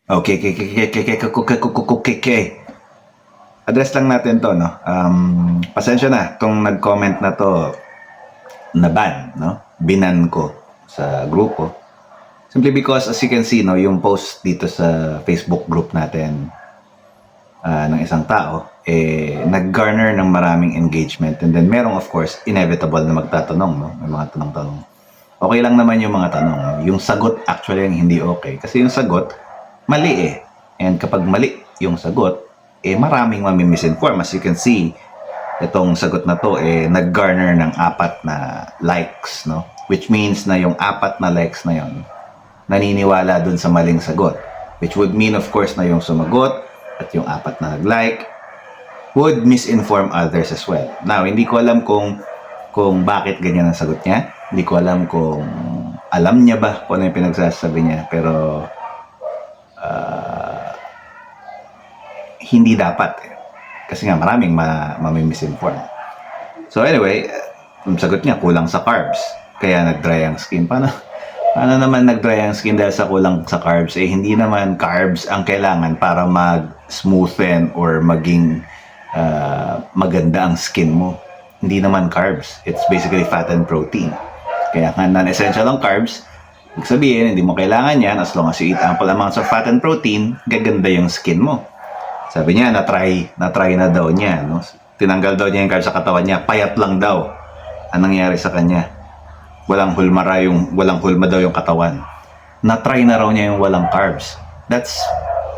Okay, address lang natin to, no? Pasensya na, tong nag-comment na to, na-ban, no? Binan ko sa grupo. Simply because, as you can see, no, yung post dito sa Facebook group natin ng isang tao, nag-garner ng maraming engagement. And then, merong, of course, inevitable na magtatanong, no? May mga tanong-tanong. Okay lang naman yung mga tanong. No? Yung sagot, actually, yung hindi okay. Kasi yung sagot, mali eh. And kapag mali yung sagot, maraming mamimisinform. As you can see, itong sagot na to, nag-garner ng 4 na likes, no? Which means na yung 4 na likes na yon naniniwala dun sa maling sagot. Which would mean, of course, na yung sumagot at yung 4 na nag-like would misinform others as well. Now, hindi ko alam kung bakit ganyan ang sagot niya. Hindi ko alam kung alam niya ba kung ano yung pinagsasabi niya. Pero, hindi dapat. Kasi nga, maraming mamimisinform. So anyway, yung sagot niya, kulang sa carbs. Kaya nag-dry ang skin. Paano naman nag-dry ang skin dahil sa kulang sa carbs? Hindi naman carbs ang kailangan para mag-smoothen or maging maganda ang skin mo. Hindi naman carbs. It's basically fat and protein. Kaya nga non-essential ang carbs. Ibig sabihin, hindi mo kailangan yan. As long as you eat ample amounts of fat and protein, gaganda yung skin mo. Sabi niya, na-try na daw niya. No? Tinanggal daw niya yung carbs sa katawan niya. Payat lang daw. Anong nangyari sa kanya? Walang hulma daw yung katawan. Na-try na raw niya yung walang carbs. That's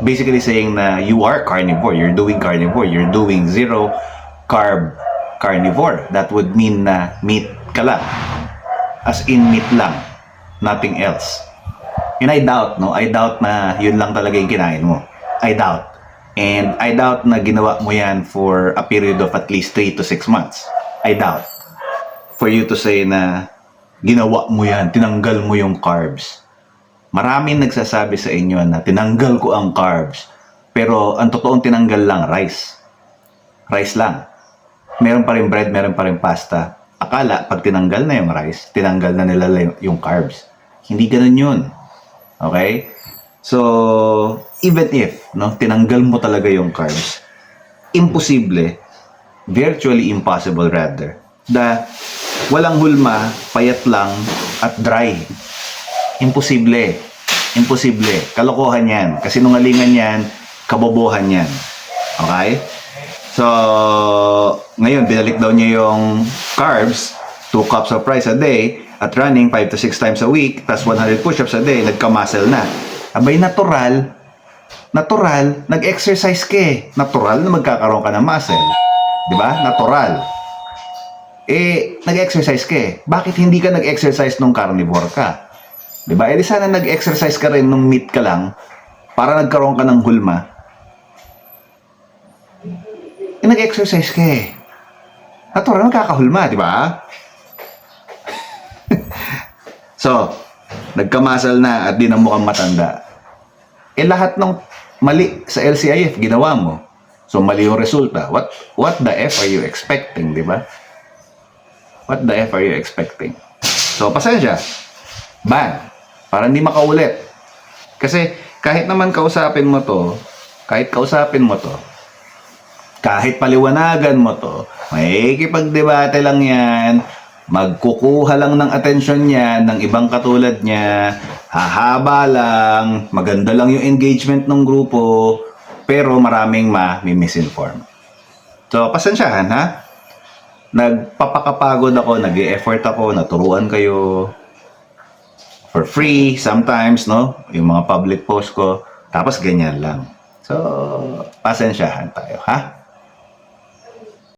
basically saying na you are carnivore. You're doing carnivore. You're doing zero carb carnivore. That would mean na meat ka lang. As in meat lang. Nothing else. And I doubt, no? I doubt na yun lang talaga yung kinain mo. I doubt. And I doubt na ginawa mo yan for a period of at least 3 to 6 months. I doubt. For you to say na ginawa mo yan, tinanggal mo yung carbs. Maraming nagsasabi sa inyo na tinanggal ko ang carbs. Pero ang totoong tinanggal lang, rice. Rice lang. Meron pa rin bread, meron pa rin pasta. Akala, pag tinanggal na yung rice, tinanggal na nila yung carbs. Hindi ganun yun. Okay? So, even if, no, tinanggal mo talaga yung carbs, imposible, virtually impossible rather, na walang hulma, payat lang, at dry. Imposible. Imposible. Kalokohan yan. Kasinungalingan yan, kabobohan yan. Okay? So, ngayon, binalik daw niya yung carbs, 2 cups of rice a day, at running 5 to 6 times a week, plus 100 push-ups a day, nagka-muscle na. Abay, natural, nag-exercise ka eh. Natural na magkakaroon ka ng muscle. Di ba? Natural. Nag-exercise ka eh. Bakit hindi ka nag-exercise nung carnivore ka? Di ba? Di sana nag-exercise ka rin nung meat ka lang para nagkaroon ka ng hulma. Nag-exercise ka eh. Natural, magkakahulma, di ba? So, nagkamasal na at di na mukhang matanda. Lahat ng mali sa LCIF ginawa mo. So, mali yung resulta. What the F are you expecting, di ba? What the F are you expecting? So, pasensya. Ban. Para hindi makaulit. Kasi, kahit naman kausapin mo to, kahit paliwanagan mo to, may kipagdebate lang yan, magkukuha lang ng atensyon niya ng ibang katulad niya, hahaba lang, maganda lang yung engagement ng grupo, pero maraming misinform. So, pasensyahan ha? Nagpapakapagod ako, nag-e-effort ako, naturuan kayo for free sometimes, no? Yung mga public post ko, tapos ganyan lang. So, pasensyahan tayo, ha?